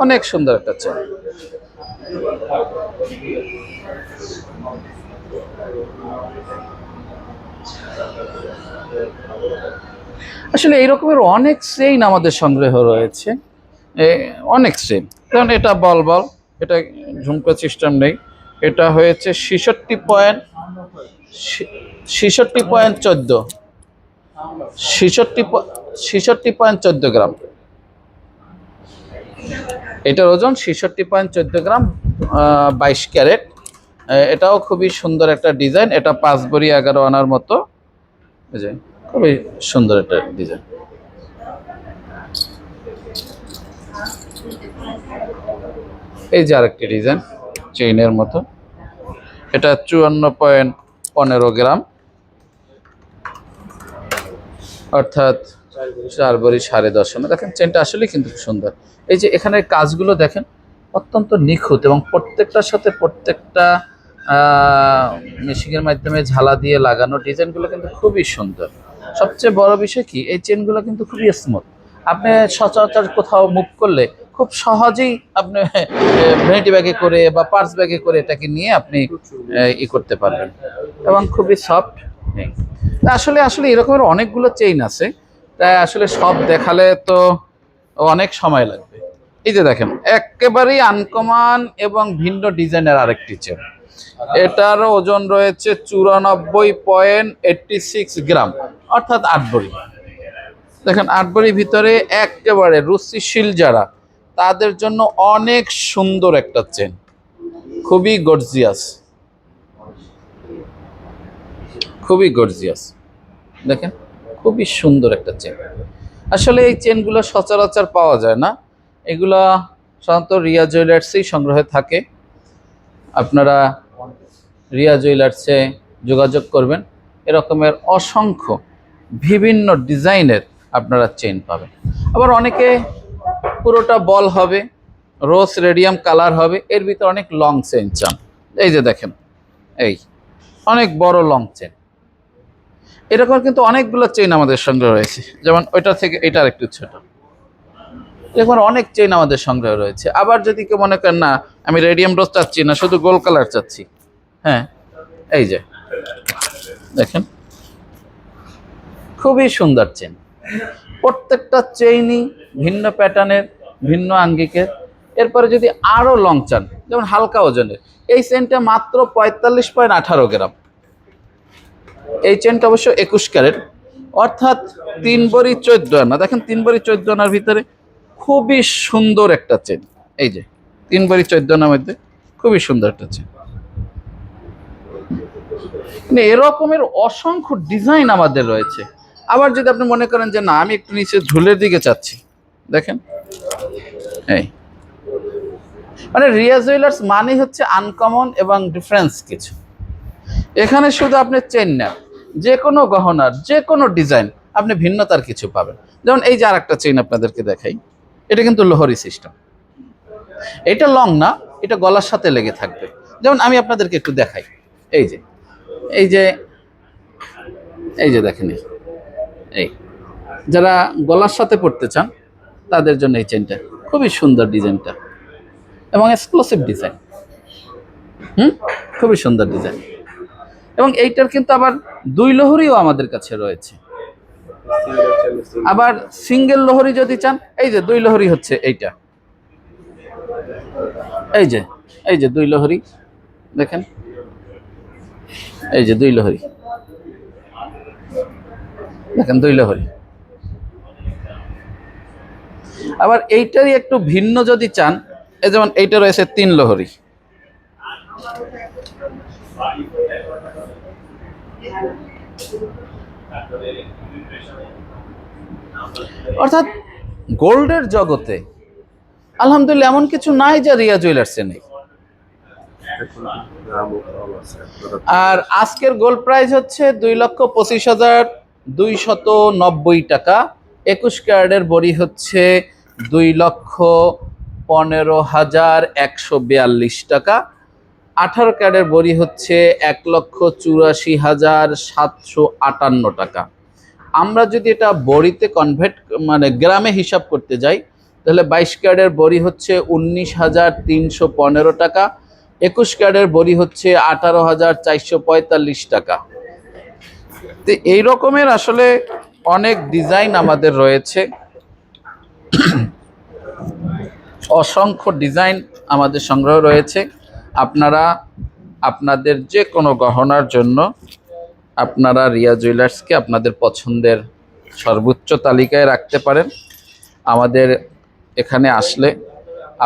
অনেক সুন্দর একটা চেন। আসলে এই রকমের অনেক চেইন আমাদের সংগ্রহ রয়েছে, অনেক চেইন। কারণ এটা বল বল, এটা ঝুমকা সিস্টেম নেই। এটা হয়েছে 66.14, 66.14 গ্রাম। এটার ওজন 66.14 গ্রাম, 22 ক্যারেট। এটাও খুবই সুন্দর একটা ডিজাইন। এটা 5 ভরি 11 আনার মতো, খুবই সুন্দর একটা ডিজাইন। এই যে আরেকটি ডিজাইন চেইনের মতো, এটা 54.15 গ্রাম, অর্থাৎ 4 ভরি 10.5 আনা। দেখেন চেনটা আসলে কিন্তু খুব সুন্দর। এই যে এখানে কাজগুলো দেখেন, অত্যন্ত নিখুঁত, এবং প্রত্যেকটার সাথে প্রত্যেকটা মেশিনের মাধ্যমে ঝালা দিয়ে লাগানো ডিজাইনগুলো কিন্তু খুবই সুন্দর। সবচেয়ে বড় বিষয় কি, এই চেনগুলো কিন্তু খুবই স্মুথ। আপনি সচরাচর কোথাও মুভ করলে খুব সহজেই আপনি ভ্যানিটি ব্যাগে করে বা পার্স ব্যাগে করে এটাকে নিয়ে আপনি করতে পারবেন, এবং খুবই সফট। আসলে আসলে এরকমের অনেকগুলো চেইন আছে, তাই আসলে সব দেখালে তো অনেক সময় লাগবে। এই যে দেখেন, একেবারেই আনকমন এবং ভিন্ন ডিজাইনের আরেকটি চেন। এটার ওজন রয়েছে 94.86 গ্রাম, অর্থাৎ 8 ভরি। দেখেন 8 ভরির ভিতরে একেবারে রুচিশীল যারা, তাদের জন্য অনেক সুন্দর একটা চেন, খুবই গর্জিয়াস, খুবই গর্জিয়াস। দেখেন খুবই সুন্দর একটা চেন। আসলে এই চেনগুলো সচরাচর পাওয়া যায় না, এগুলা সাধারণত রিয়া জুয়েলার্সেই সংগ্রহে থাকে। আপনারা রিয়া জুয়েলার্সে যোগাযোগ করবেন, এরকমের অসংখ্য বিভিন্ন ডিজাইনের আপনারা চেন পাবেন। আবার অনেকে পুরোটা বল হবে, রোজ রেডিয়াম কালার হবে, এর ভিতরে অনেক লং চেন চান। এই যে দেখেন, এই অনেক বড় লং চেন। এরকম কিন্তু অনেকগুলো চেইন আমাদের সংগ্রহ রয়েছে, যেমন ওইটা থেকে এটার একটু ছোট। এরকম অনেক চেইন আমাদের সংগ্রহ রয়েছে। আবার যদি কেউ মনে করেন না আমি রেডিয়াম রোজ চাচ্ছি না, শুধু গোল্ড কালার চাচ্ছি, হ্যাঁ এই যে দেখেন খুবই সুন্দর চেন। প্রত্যেকটা চেইনই ভিন্ন প্যাটার্নের, ভিন্ন আঙ্গিকের। এরপরে যদি আরো লং চান, যেমন হালকা ওজনের, এই চেনটা মাত্র 45.18 গ্রাম। এই চেনটা অবশ্য 21 ক্যারেট, অর্থাৎ 3 ভরি 14 আনা। দেখেন 3 ভরি 14 আনার ভিতরে খুবই সুন্দর একটা চেন। এই যে 3 ভরি 14 আনার মধ্যে খুবই সুন্দর একটা চেন। মানে এরকমের অসংখ্য ডিজাইন আমাদের রয়েছে। আবার যদি আপনি মনে করেন যে না আমি একটু নিচে ঝুলের দিকে চাচ্ছি, দেখেন এই মানে রিয়া জুয়েলার্স মানে হচ্ছে আনকমন এবং ডিফারেন্স কিছু। এখানে শুধু আপনি চেন নেন, যে কোনো গহনার যে কোনো ডিজাইন আপনি ভিন্নতার কিছু পাবেন। যেমন এই যে আর একটা চেইন আপনাদেরকে দেখাই, এটা কিন্তু লোহরি সিস্টেম। এটা লং না, এটা গলার সাথে লেগে থাকবে। যেমন আমি আপনাদেরকে একটু দেখাই, এই যে এই যে এই যে দেখেন, এই যারা গলার সাথে পড়তে চান তাদের জন্য এই চেনটা খুবই সুন্দর, ডিজাইনটা এবং এক্সক্লুসিভ ডিজাইন। খুবই সুন্দর ডিজাইন। এবং এইটার কিন্তু আবার 2 লহরিও আমাদের কাছে রয়েছে। আবার সিঙ্গেল লহরি যদি চান, এই যে 2 লহরি হচ্ছে এইটা, এই যে এই যে 2 লহরি দেখেন, এই যে 2 লহরি দেখেন, 2 লহরি। আবার এইটারই একটু ভিন্ন যদি চান, এই যেমন এইটা রয়েছে 3 লহরি। অর্থাৎ গোল্ডের জগতে আলহামদুলিল্লাহ এমন কিছু নাই যা রিয়া জুয়েলার্সে নেই। আর আজকের গোল্ড প্রাইস হচ্ছে 2,25,290 টাকা। 21 ক্যারেটের বড়ি হচ্ছে 2,15,142 টাকা। 18 ক্যারেটের বড়ি হচ্ছে 1,84,758 টাকা। আমরা যদি এটা বড়িতে কনভার্ট মানে গ্রামে হিসাব করতে যাই, তাহলে 22 ক্যারেটের বড়ি হচ্ছে 19,315 টাকা, 21 ক্যারেটের বড়ি হচ্ছে 18,445 টাকা। তো এই রকমের আসলে অনেক ডিজাইন আমাদের রয়েছে, অসংখ্য ডিজাইন আমাদের সংগ্রহ রয়েছে। আপনারা আপনাদের যে কোনো গহনার জন্য আপনারা রিয়া জুয়েলার্সকে আপনাদের পছন্দের সর্বোচ্চ তালিকায় রাখতে পারেন। আমাদের এখানে আসলে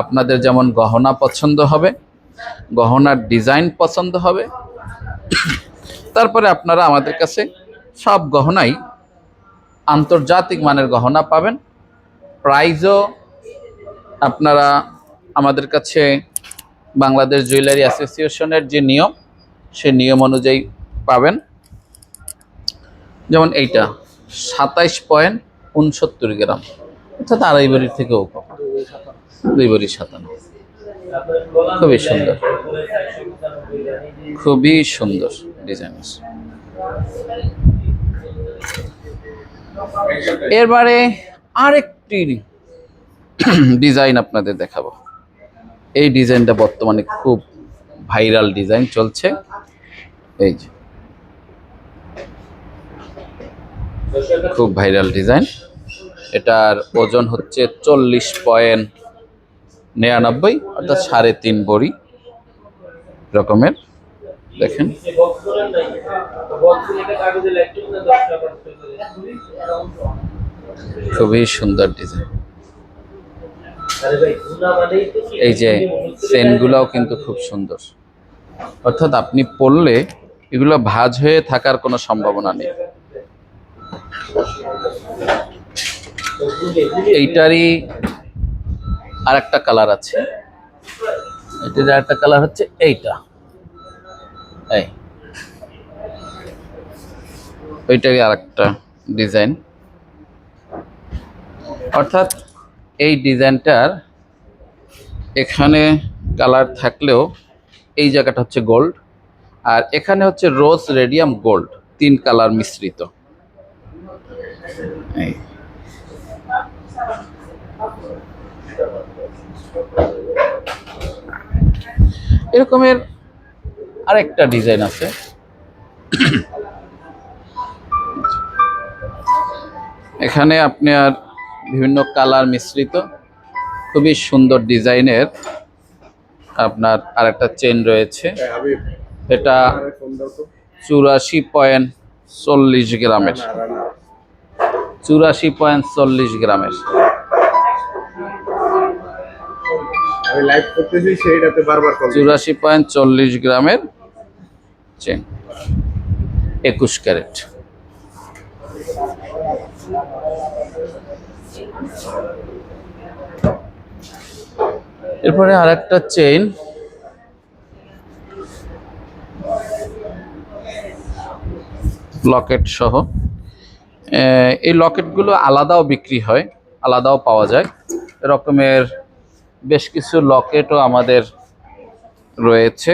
আপনাদের যেমন গহনা পছন্দ হবে, গহনার ডিজাইন পছন্দ হবে, তারপরে আপনারা আমাদের কাছে সব গহনাই আন্তর্জাতিক মানের গহনা পাবেন। প্রাইজও আপনারা আমাদের কাছে বাংলাদেশ জুয়েলারি অ্যাসোসিয়েশনের যে নিয়ম, সে নিয়ম অনুযায়ী পাবেন। যেমন এইটা 27.69 গ্রাম, অর্থাৎ 2.5 ভরির থেকেও কম, 2 ভরি 57। খুবই সুন্দর, খুবই সুন্দর ডিজাইন। এরবারে আরেকটি ডিজাইন আপনাদের দেখাবো। এই ডিজাইনটা বর্তমানে খুব ভাইরাল ডিজাইন চলছে। এই যে খুব ভাইরাল ডিজাইন, এটার ওজন হচ্ছে 40.99, অর্থাৎ 3.5 ভরি রকমের। দেখেন খুবই সুন্দর ডিজাইন। এই যে চেনগুলাও কিন্তু খুব সুন্দর, অর্থাৎ আপনি পরলে এগুলো ভাঁজ হয়ে থাকার কোনো সম্ভাবনা নেই। এইটারই আর একটা কালার আছে, এটার আর একটা কালার হচ্ছে এইটা, ওইটারই আর একটা ডিজাইন। অর্থাৎ এই ডিজাইনটার এখানে কালার থাকলেও এই জায়গাটা হচ্ছে গোল্ড, আর এখানে হচ্ছে রোজ রেডিয়াম গোল্ড, 3 কালার মিশ্রিত। এরকমের আরেকটা ডিজাইন আছে। এখানে আপনার বিভিন্ন কালার মিশ্রিত খুবই সুন্দর ডিজাইনের আপনার আরেকটা চেন রয়েছে। এটা 84.40 গ্রামের, 84.40 গ্রামের। আমি লাইভ করতেছি সেইটাতে বারবার কল। 84.40 গ্রামের চেন, 21 ক্যারেট। এরপরে আরেকটা চেইন, লকেট সহ। এই লকেটগুলো আলাদাও বিক্রি হয়, আলাদাও পাওয়া যায়। এরকমের বেশ কিছু লকেটও আমাদের রয়েছে।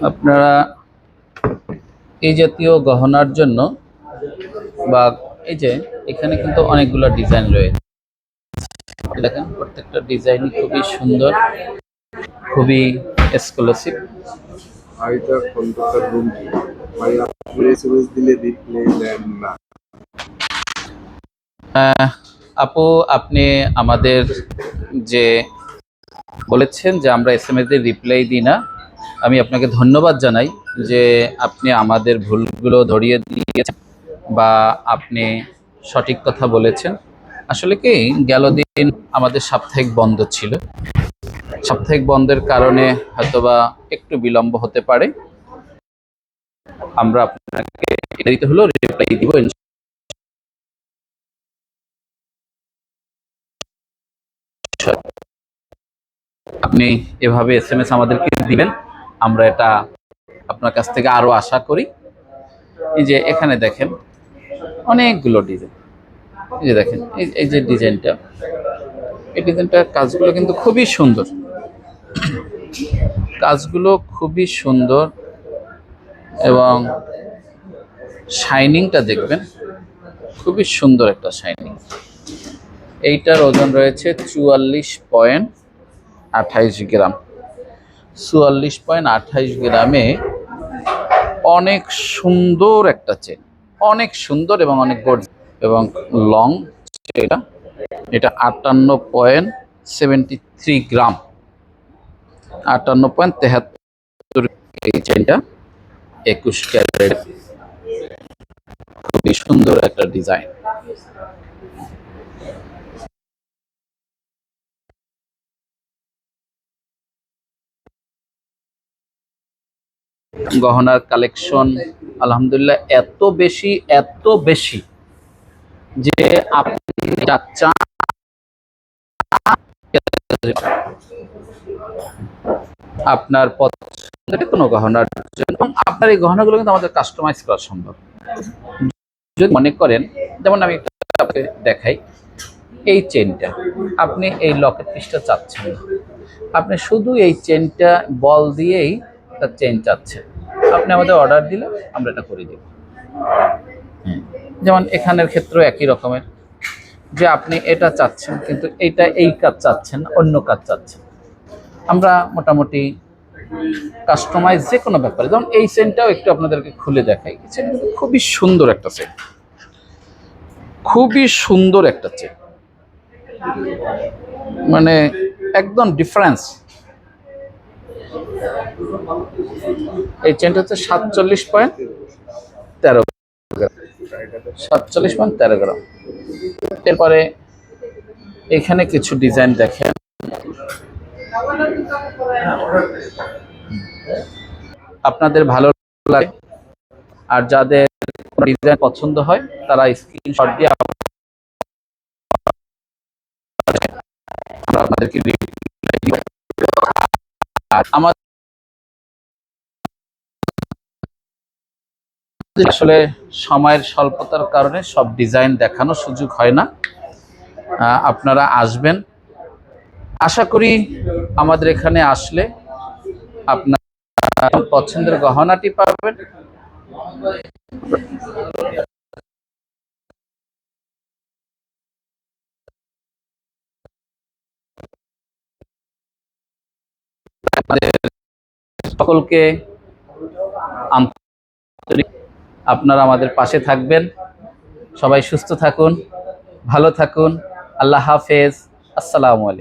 আপনারা এই জাতীয় গহনার জন্য বা এই যে এখানে কিন্তু অনেকগুলো ডিজাইন রয়েছে, দেখেন প্রত্যেকটা ডিজাইনই খুবই সুন্দর, খুবই এক্সক্লুসিভ। আইটা কন্ট্রাক্টর রুম কি ভাই আপনি এসএমএস দিলে রিপ্লাই দেন না। আপু, আপনি আমাদের যে বলেছেন যে আমরা এসএমএস দিয়ে রিপ্লাই দিই না, আমি আপনাকে ধন্যবাদ জানাই যে আপনি আমাদের ভুলগুলো ধরিয়ে দিয়েছেন বা আপনি সঠিক কথা বলেছেন। আসলে কি, গেল দিন আমাদের সাপ্তাহিক বন্ধ ছিল, সাপ্তাহিক বন্ধের কারণে হয়তোবা একটু বিলম্ব হতে পারে। আমরা আপনাকে দেরিতে হলেও রিপ্লাই দিব। আপনি এভাবে এসএমএস আমাদেরকে দিবেন, আমরা এটা আপনার কাছ থেকে আরো আশা করি। এই যে এখানে দেখেন অনেকগুলো ডিজাইন, এই যে দেখেন এই যে ডিজাইনটা, এই ডিজাইনটার কাজগুলো কিন্তু খুবই সুন্দর, কাজগুলো খুবই সুন্দর এবং শাইনিংটা দেখবেন, খুবই সুন্দর একটা শাইনিং। এইটার ওজন রয়েছে 44.28 গ্রাম। 44.28 গ্রামে অনেক সুন্দর একটা চেন, অনেক সুন্দর এবং অনেক গর্জিয়াস এবং লং। এটা এটা 58.73 গ্রাম, 58.73। এই চেনটা 21 ক্যারেট, খুবই সুন্দর একটা ডিজাইন। গহনার কালেকশন আলহামদুলিল্লাহ এত বেশি যে আপনি যা চান আপনার পছন্দের কোনো গহনার জন্য, এবং আপনার এই গহনাগুলো কিন্তু আমাদের কাস্টমাইজ করা সম্ভব। যদি মনে করেন, যেমন আমি আপনাকে দেখাই, এই চেনটা আপনি এই লকেট পিসটা চাচ্ছেন না, আপনি শুধু এই চেনটা বল দিয়েই একটা চেন চাচ্ছেন, আপনি আমাদের অর্ডার দিলে আমরা এটা করে দেব। যেমন এখানের ক্ষেত্রেও একই রকমের, যে আপনি এটা চাচ্ছেন কিন্তু এইটা এই কাজ চাচ্ছেন, অন্য কাজ চাচ্ছেন, আমরা মোটামুটি কাস্টমাইজ যে কোনো ব্যাপারে। যেমন এই চেনটাও একটু আপনাদেরকে খুলে দেখাই, এই চেন কিন্তু খুবই সুন্দর একটা চেন, খুবই সুন্দর একটা চেন, মানে একদম ডিফারেন্স। এই চেনটা হচ্ছে 47.13 47.13 গ্রাম। এরপরে এখানে কিছু ডিজাইন দেখেন, আপনাদের ভালো লাগে, আর যাদের ডিজাইন পছন্দ হয় তারা স্ক্রিনশট দিয়ে আমরা আপনাদেরকে রিপ্লাই দিব। আর আমাদের আসলে সময়ের স্বল্পতার কারণে সব ডিজাইন দেখানোর সুযোগ হয় না। আপনারা আসবেন, আশা করি আমাদের এখানে আসলে আপনার পছন্দের গহনাটি পাবেন। সকলকে আন্তরিক, আপনারা আমাদের পাশে থাকবেন। সবাই সুস্থ থাকুন, ভালো থাকুন। আল্লাহ হাফেজ, আসসালামু আলাইকুম।